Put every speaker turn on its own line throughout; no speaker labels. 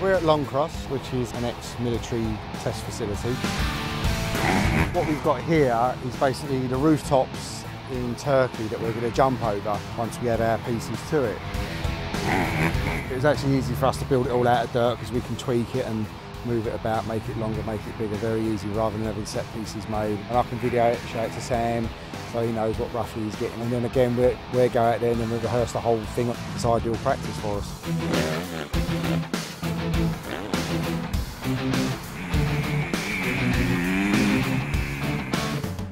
We're at Longcross, which is an ex-military test facility. What we've got here is basically the rooftops in Turkey that we're going to jump over once we add our pieces to it. It was actually easy for us to build it all out of dirt because we can tweak it and move it about, make it longer, make it bigger, very easy rather than having set pieces made. And I can video it, show it to Sam, so he knows what roughly he's getting. And then again, we'll go out there and then we'll rehearse the whole thing. It's ideal practice for us.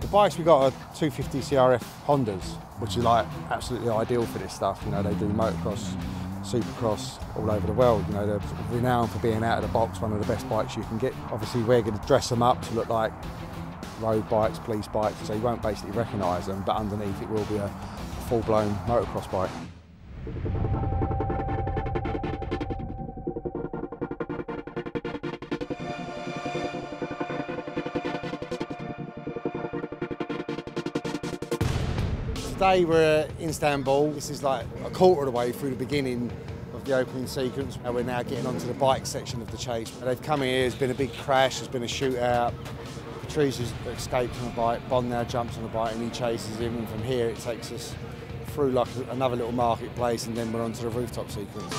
The bikes we got are 250 CRF Hondas, which is like absolutely ideal for this stuff. You know, they do motocross, supercross all over the world. You know, they're sort of renowned for being out of the box, one of the best bikes you can get. Obviously, we're going to dress them up to look like road bikes, police bikes, so you won't basically recognise them, but underneath it will be a full-blown motocross bike. Today we're in Istanbul. This is like a quarter of the way through the beginning of the opening sequence. And we're now getting onto the bike section of the chase. They've come here, there's been a big crash, there's been a shootout. Patrice has escaped on a bike, Bond now jumps on a bike and he chases him, and from here it takes us through like another little marketplace and then we're onto the rooftop sequence.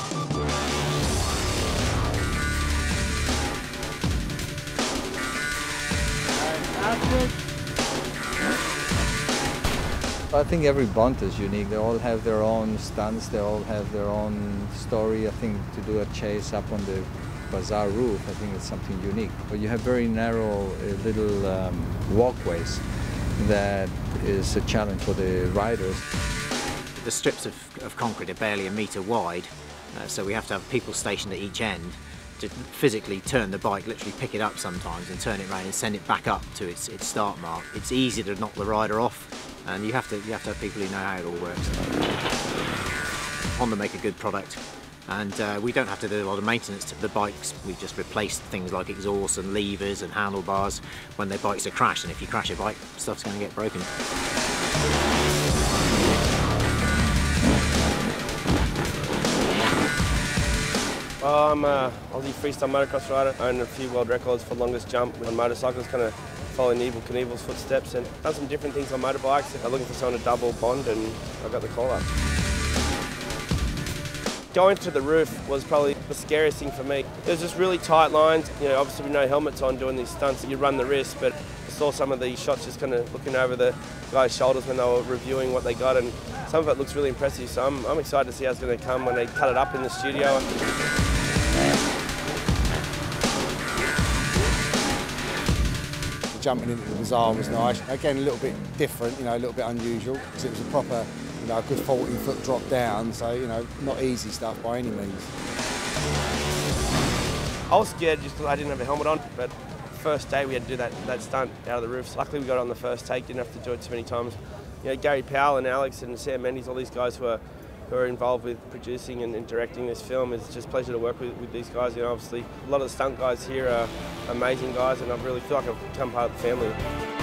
I think every Bond is unique. They all have their own stunts, they all have their own story. I think to do a chase up on the bazaar roof, I think it's something unique. But you have very narrow little walkways that is a challenge for the riders.
The strips of concrete are barely a metre wide, so we have to have people stationed at each end to physically turn the bike, literally pick it up sometimes and turn it around and send it back up to its start mark. It's easy to knock the rider off, and you have to have people who know how it all works. Honda make a good product, and we don't have to do a lot of maintenance to the bikes. We just replace things like exhausts and levers and handlebars when their bikes are crashed, and if you crash a bike, stuff's going to get broken.
I'm an Aussie freestyle motocross rider. I own a few world records for longest jump on motorcycles, kind of following Evel Knievel's footsteps, and done some different things on motorbikes. I'm looking for someone to double Bond, and I got the call up. Going to the roof was probably the scariest thing for me. There's just really tight lines. You know, obviously with no helmets on doing these stunts, you run the risk, but I saw some of these shots just kind of looking over the guys' shoulders when they were reviewing what they got, and some of it looks really impressive, so I'm excited to see how it's going to come when they cut it up in the studio.
Jumping into the bazaar was nice. Again, a little bit different, you know, a little bit unusual, because it was a proper, you know, a good 14-foot drop down, so, you know, not easy stuff by any means.
I was scared just because I didn't have a helmet on, but first day we had to do that stunt out of the roof. Luckily we got it on the first take, didn't have to do it too many times. You know, Gary Powell and Alex and Sam Mendes, all these guys who are involved with producing and directing this film. It's just a pleasure to work with these guys. You know, obviously a lot of the stunt guys here are amazing guys, and I really feel like I've become part of the family.